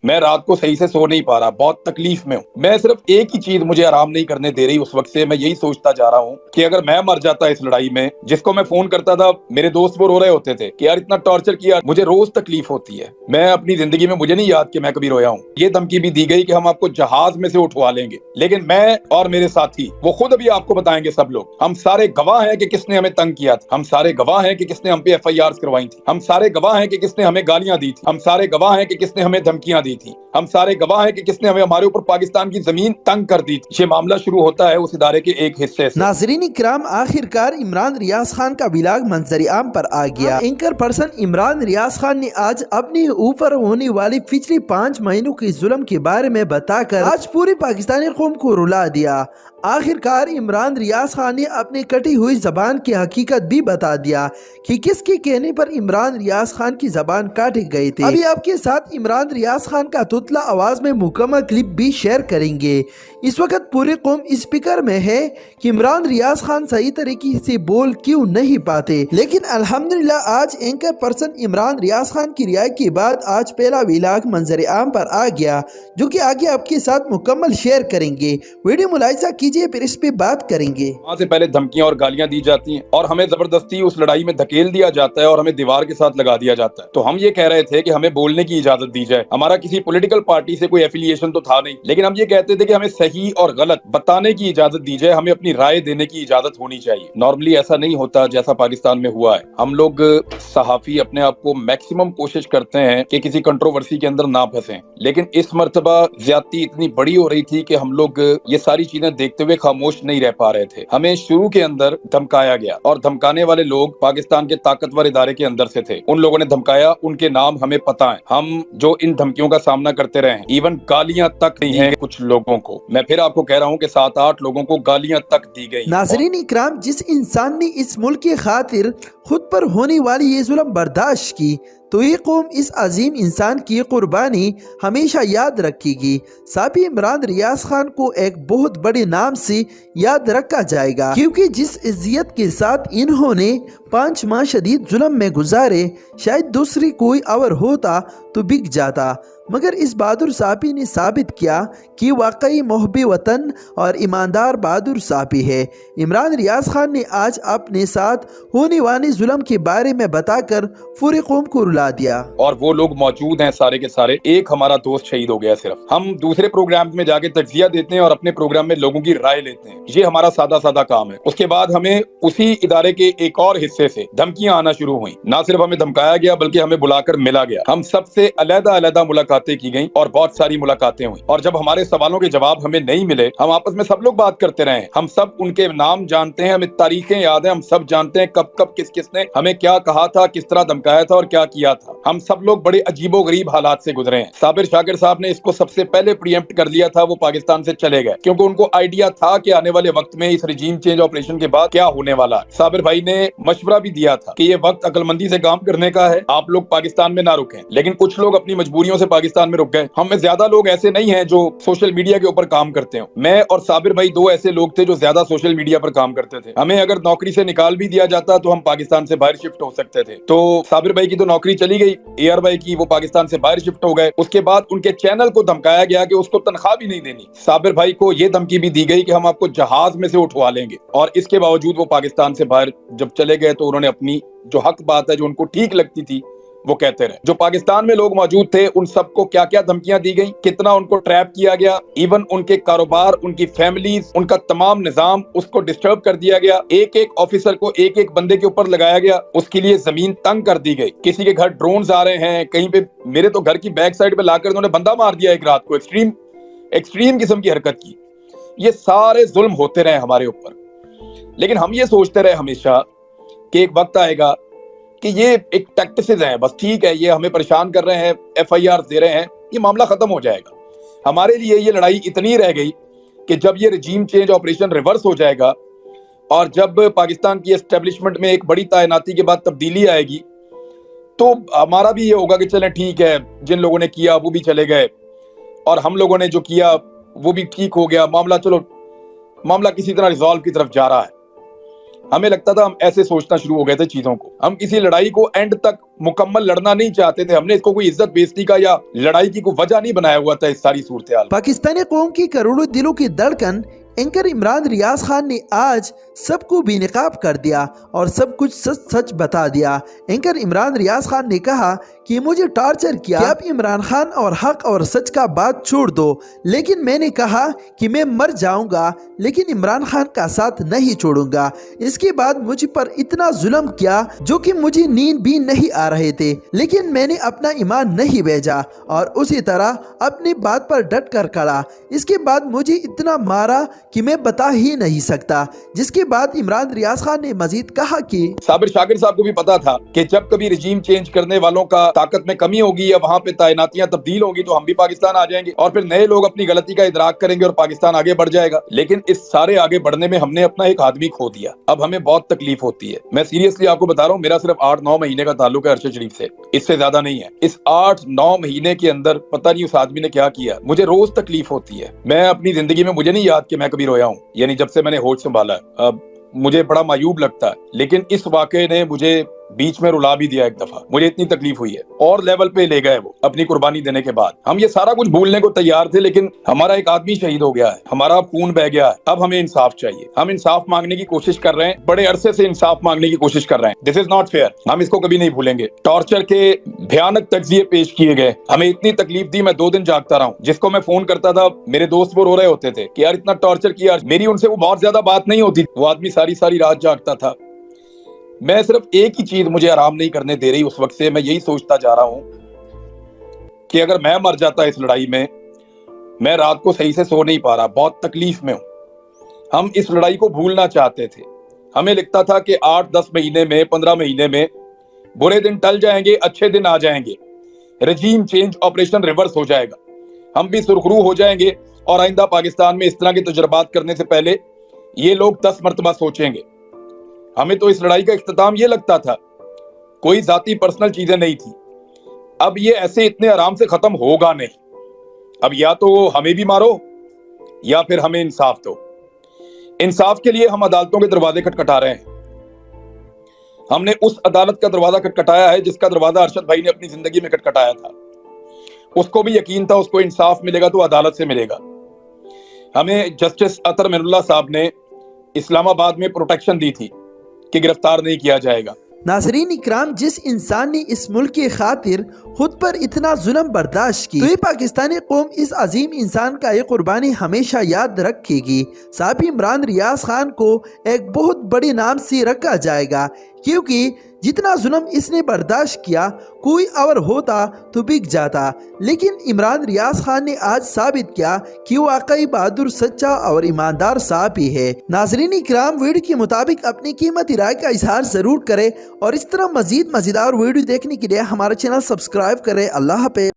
میں رات کو صحیح سے سو نہیں پا رہا، بہت تکلیف میں ہوں۔ میں صرف ایک ہی چیز مجھے آرام نہیں کرنے دے رہی اس وقت سے، میں یہی سوچتا جا رہا ہوں کہ اگر میں مر جاتا اس لڑائی میں، جس کو میں فون کرتا تھا میرے دوست وہ رو رہے ہوتے تھے کہ یار اتنا ٹارچر کیا، مجھے روز تکلیف ہوتی ہے۔ میں اپنی زندگی میں مجھے نہیں یاد کہ میں کبھی رویا ہوں۔ یہ دھمکی بھی دی گئی کہ ہم آپ کو جہاز میں سے اٹھوا لیں گے، لیکن میں اور میرے ساتھی وہ خود ابھی آپ کو بتائیں گے، سب لوگ ہم سارے گواہ ہیں کہ کس نے ہمیں تنگ کیا تھا، ہم سارے گواہ ہیں کہ کس نے ہم پہ ایف آئی آر کروائی تھی، ہم سارے گواہ ہیں کہ کس نے ہمیں گالیاں دی تھی، ہم سارے گواہ ہیں کہ کس نے ہمیں دھمکیاں دی تھی، ہم سارے گواہ ہیں کہ کس نے ہمارے اوپر پاکستان کی زمین تنگ کر دی تھی۔ یہ معاملہ شروع ہوتا ہے اس ادارے کے ایک حصے سے۔ ناظرین کرام، آخر کار عمران ریاض خان کا ولاگ منظر عام پر آ گیا۔ اینکر پرسن عمران ریاض خان نے آج اپنے اوپر ہونے والی پچھلی 5 مہینوں کی ظلم کے بارے میں بتا کر آج پوری پاکستانی قوم کو رلا دیا۔ آخر کار عمران ریاض خان نے اپنی کٹی ہوئی زبان کی حقیقت بھی بتا دیا کہ کس کے کہنے پر عمران ریاض خان کی زبان کاٹے گئے تھے۔ ابھی آپ کے ساتھ عمران ریاض خان کا توتلا آواز میں مکمل کلپ بھی شیئر کریں گے۔ اس وقت پوری قوم اس فکر میں ہے کہ عمران ریاض خان صحیح طریقے سے بول کیوں نہیں پاتے، لیکن الحمدللہ آج اینکر پرسن عمران ریاض خان کی رہائی کے بعد آج پہلا ولاگ منظر عام پر آ گیا، جو کہ آگے آپ کے ساتھ مکمل شیئر کریں گے۔ ویڈیو ملاحظہ کیجئے، پھر اس پہ بات کریں گے۔ وہاں سے پہلے دھمکیاں اور گالیاں دی جاتی ہیں اور ہمیں زبردستی اس لڑائی میں دھکیل دیا جاتا ہے اور ہمیں دیوار کے ساتھ لگا دیا جاتا ہے۔ تو ہم یہ کہہ رہے تھے کہ ہمیں بولنے کی اجازت دی جائے۔ ہمارا کسی پولیٹیکل پارٹی سے کوئی ایفیلیشن تو تھا نہیں، لیکن ہم یہ کہتے تھے کہ ہمیں صحیح اور غلط بتانے کی اجازت دی جائے، ہمیں اپنی رائے دینے کی اجازت ہونی چاہیے۔ نارملی ایسا نہیں ہوتا جیسا پاکستان میں ہوا ہے۔ ہم لوگ صحافی اپنے آپ کو میکسیمم کوشش کرتے ہیں کہ کسی کنٹروورسی کے اندر نہ پھنسیں، لیکن اس مرتبہ زیادتی اتنی بڑی ہو رہی تھی کہ ہم لوگ یہ ساری چیزیں دیکھتے ہوئے خاموش نہیں رہ پا رہے تھے۔ ہمیں شروع کے اندر دھمکایا گیا اور دھمکانے والے لوگ پاکستان کے طاقتور ادارے کے اندر سے تھے۔ ان لوگوں نے دھمکایا، ان کے نام ہمیں پتہ ہیں۔ ہم جو ان دھمکیوں کا سامنا کرتے رہے ہیں، ایون گالیاں تک دی ہیں کچھ لوگوں کو۔ میں پھر آپ کو کہہ رہا ہوں کہ 7-8 لوگوں کو گالیاں تک دی گئی۔ ناظرین اکرام، جس انسان نے اس ملک کی خاطر خود پر ہونے والی یہ ظلم برداشت کی، تو یہ قوم اس عظیم انسان کی قربانی ہمیشہ یاد رکھے گی۔ سابق عمران ریاض خان کو ایک بہت بڑے نام سے یاد رکھا جائے گا، کیونکہ جس عزت کے ساتھ انہوں نے 5 ماہ شدید ظلم میں گزارے، شاید دوسری کوئی اور ہوتا تو بک جاتا، مگر اس بہادر صحافی نے ثابت کیا کہ واقعی محب وطن اور ایماندار بہادر صحافی ہے۔ عمران ریاض خان نے آج اپنے ساتھ ہونے والے ظلم کے بارے میں بتا کر پوری قوم کو رلا دیا۔ اور وہ لوگ موجود ہیں سارے کے سارے، ایک ہمارا دوست شہید ہو گیا صرف۔ ہم دوسرے پروگرام میں جا کے تجزیہ دیتے ہیں اور اپنے پروگرام میں لوگوں کی رائے لیتے ہیں، یہ ہمارا سادہ سادہ کام ہے۔ اس کے بعد ہمیں اسی ادارے کے ایک اور حصے سے دھمکیاں آنا شروع ہوئیں۔ نہ صرف ہمیں دھمکایا گیا بلکہ ہمیں بلا کر ملا گیا۔ ہم سب سے علیحدہ ملاقاتیں کی گئیں اور بہت ساری ملاقاتیں ہوئیں، اور جب ہمارے سوالوں کے جواب ہمیں نہیں ملے، ہم آپس میں سب لوگ بات کرتے رہے ہیں۔ ہم سب ان کے نام جانتے ہیں، ہمیں تاریخیں یاد ہیں، ہم سب جانتے ہیں کب کس نے ہمیں کیا کہا تھا، کس طرح دھمکایا تھا اور کیا کیا تھا۔ ہم سب لوگ بڑے عجیب و غریب حالات سے گزرے ہیں۔ صابر شاکر صاحب نے اس کو سب سے پہلے پریمپٹ کر لیا تھا، وہ پاکستان سے چلے گئے کیونکہ ان کو آئیڈیا تھا کہ آنے والے وقت میں اس رجیم چینج آپریشن کے بعد کیا ہونے والا ہے۔ صابر بھائی نے مشورہ بھی دیا تھا کہ یہ وقت عقل مندی سے کام کرنے کا ہے، آپ لوگ پاکستان میں نہ رکیں، لیکن کچھ لوگ اپنی مجبوریوں سے پاکستان میں رک گئے۔ ہم میں زیادہ لوگ ایسے نہیں ہیں جو سوشل میڈیا کے اوپر کام کرتے ہیں۔ میں اور صابر بھائی 2 ایسے لوگ تھے جو زیادہ سوشل میڈیا پر کام کرتے تھے۔ ہمیں اگر نوکری سے نکال بھی دیا جاتا تو ہم پاکستان سے باہر شفٹ ہو سکتے تھے۔ تو صابر بھائی کی تو نوکری چلی گئی، AR بھائی کی وہ پاکستان سے باہر شفٹ ہو گئے۔ اس کے بعد ان کے چینل کو دھمکایا گیا کہ اس کو تنخواہ بھی نہیں دینی۔ صابر بھائی کو یہ دھمکی بھی دی گئی کہ ہم آپ کو جہاز میں سے اٹھوا لیں گے، اور اس کے باوجود وہ پاکستان سے باہر جب چلے گئے تو انہوں نے اپنی جو حق بات ہے، جو ان کو ٹھیک لگتی تھی، وہ کہتے رہے۔ جو پاکستان میں لوگ موجود تھے ان سب کو کیا کیا دھمکیاں دی گئیں، کتنا ان کو ٹریپ کیا گیا، ایون ان کے کاروبار، ان کی فیملیز، ان کا تمام نظام اس کو ڈسٹرب کر دیا گیا۔ ایک آفیسر کو ایک بندے کے اوپر لگایا گیا، اس کے لیے زمین تنگ کر دی گئی۔ کسی کے گھر ڈرونز آ رہے ہیں، کہیں پہ میرے تو گھر کی بیک سائڈ پہ لا کر انہوں نے بندہ مار دیا ایک رات کو۔ ایکسٹریم قسم کی حرکت کی۔ یہ سارے ظلم ہوتے رہے ہمارے اوپر، لیکن ہم یہ سوچتے رہے ہمیشہ کہ ایک وقت آئے گا کہ یہ ایک ٹیکٹسز ہیں، بس ٹھیک ہے، یہ ہمیں پریشان کر رہے ہیں، FIR دے رہے ہیں، یہ معاملہ ختم ہو جائے گا۔ ہمارے لیے یہ لڑائی اتنی رہ گئی کہ جب یہ رجیم چینج آپریشن ریورس ہو جائے گا اور جب پاکستان کی اسٹیبلشمنٹ میں ایک بڑی تعیناتی کے بعد تبدیلی آئے گی، تو ہمارا بھی یہ ہوگا کہ چلیں ٹھیک ہے، جن لوگوں نے کیا وہ بھی چلے گئے اور ہم لوگوں نے جو کیا وہ بھی ٹھیک ہو گیا، معاملہ کسی طرح ریزالو کی طرف جا رہا ہے۔ ہمیں لگتا تھا ہم ایسے سوچنا شروع ہو گئے تھے چیزوں کو. ہم کسی لڑائی کو اینڈ تک مکمل لڑنا نہیں چاہتے تھے. ہم نے اس کو کوئی عزت بیزتی کا یا لڑائی کی کوئی وجہ نہیں بنایا ہوا تھا اس ساری صورتحال. پاکستانی قوم کی کروڑوں دلوں کی دھڑکن اینکر عمران ریاض خان نے آج سب کو بے نقاب کر دیا اور سب کچھ سچ سچ بتا دیا. اینکر عمران ریاض خان نے کہا کہ مجھے ٹارچر کیا کہ اب عمران خان اور حق اور سچ کا بات چھوڑ دو، لیکن میں نے کہا کہ میں مر جاؤں گا لیکن عمران خان کا ساتھ نہیں چھوڑوں گا. اس کے بعد مجھ پر اتنا ظلم کیا جو کہ مجھے نیند بھی نہیں آ رہے تھے، لیکن میں نے اپنا ایمان نہیں بھیجا اور اسی طرح اپنی بات پر ڈٹ کر کھڑا. اس کے بعد مجھے اتنا مارا کہ میں بتا ہی نہیں سکتا. جس کے بعد عمران ریاض خان نے مزید کہا کہ صابر شاکر صاحب کو بھی پتا تھا کہ جب کبھی رجیم چینج کرنے والوں کا طاقت میں کمی ہوگی یا وہاں پہ تعیناتیاں تبدیل ہوں گی تو ہم بھی پاکستان آ جائیں گے اور پھر نئے لوگ اپنی غلطی کا ادراک کریں گے اور پاکستان آگے بڑھ جائے گا. لیکن اس سارے آگے بڑھنے میں ہم نے اپنا ایک آدمی کھو دیا. اب ہمیں بہت تکلیف ہوتی ہے. میں سیریسلی آپ کو بتا رہا ہوں، میرا صرف 8-9 مہینے کا تعلق ہے ارشد شریف سے، اس سے زیادہ نہیں ہے. اس 8-9 مہینے کے اندر پتہ نہیں اس آدمی نے کیا کیا. مجھے روز تکلیف ہوتی ہے. میں اپنی زندگی میں مجھے نہیں یاد کہ میں کبھی رویا ہوں، یعنی جب سے میں نے ہوش سنبھالا ہے. اب مجھے بڑا معیوب لگتا ہے، لیکن اس واقعے نے مجھے بیچ میں رلا بھی دیا. ایک دفعہ مجھے اتنی تکلیف ہوئی ہے اور لیول پہ لے گئے وہ اپنی قربانی دینے کے بعد. ہم یہ سارا کچھ بھولنے کو تیار تھے، لیکن ہمارا ایک آدمی شہید ہو گیا ہے، ہمارا خون بہ گیا ہے. اب ہمیں انصاف چاہیے. ہم انصاف مانگنے کی کوشش کر رہے ہیں، بڑے عرصے سے انصاف مانگنے کی کوشش کر رہے ہیں. دس از ناٹ فیئر. ہم اس کو کبھی نہیں بھولیں گے. ٹارچر کے بھیانک تجزیے پیش کیے گئے، ہمیں اتنی تکلیف دی. میں 2 دن جاگتا رہا ہوں. جس کو میں فون کرتا تھا میرے دوست وہ رو رہے ہوتے تھے کہ یار اتنا ٹارچر کیا. میری ان سے وہ بہت زیادہ بات نہیں ہوتی. وہ آدمی ساری ساری رات جاگتا تھا. میں صرف ایک ہی چیز مجھے آرام نہیں کرنے دے رہی اس وقت سے. میں یہی سوچتا جا رہا ہوں کہ اگر میں مر جاتا اس لڑائی میں رات کو صحیح سے سو نہیں پا رہا، بہت تکلیف میں ہوں. ہم اس لڑائی کو بھولنا چاہتے تھے. ہمیں لگتا تھا کہ 8-10 مہینے میں 15 مہینے میں برے دن ٹل جائیں گے، اچھے دن آ جائیں گے، رجیم چینج آپریشن ریورس ہو جائے گا، ہم بھی سرخرو ہو جائیں گے اور آئندہ پاکستان میں اس طرح کے تجربات کرنے سے پہلے یہ لوگ 10 مرتبہ سوچیں گے. ہمیں تو اس لڑائی کا اختتام یہ لگتا تھا، کوئی ذاتی پرسنل چیزیں نہیں تھی. اب یہ ایسے اتنے آرام سے ختم ہوگا نہیں. اب یا تو ہمیں بھی مارو یا پھر ہمیں انصاف دو. انصاف کے لیے ہم عدالتوں کے دروازے کھٹکھٹا رہے ہیں. ہم نے اس عدالت کا دروازہ کھٹکھٹایا ہے جس کا دروازہ ارشد بھائی نے اپنی زندگی میں کھٹکھٹایا تھا. اس کو بھی یقین تھا اس کو انصاف ملے گا تو عدالت سے ملے گا. ہمیں جسٹس اطہر من اللہ صاحب نے اسلام آباد میں پروٹیکشن دی تھی کہ گرفتار نہیں کیا جائے گا. ناظرین اکرام، جس انسان نے اس ملک کی خاطر خود پر اتنا ظلم برداشت کی تو یہ پاکستانی قوم اس عظیم انسان کا یہ قربانی ہمیشہ یاد رکھے گی. صاحب عمران ریاض خان کو ایک بہت بڑی نام سے رکھا جائے گا، کیونکہ جتنا ظلم اس نے برداشت کیا کوئی اور ہوتا تو بک جاتا، لیکن عمران ریاض خان نے آج ثابت کیا کہ وہ واقعی بہادر، سچا اور ایماندار صاحب ہی ہے. ناظرین اکرام، ویڈیو کے مطابق اپنی قیمتی رائے کا اظہار ضرور کریں اور اس طرح مزیدار ویڈیو دیکھنے کے لیے ہمارا چینل سبسکرائب کریں. اللہ حافظ.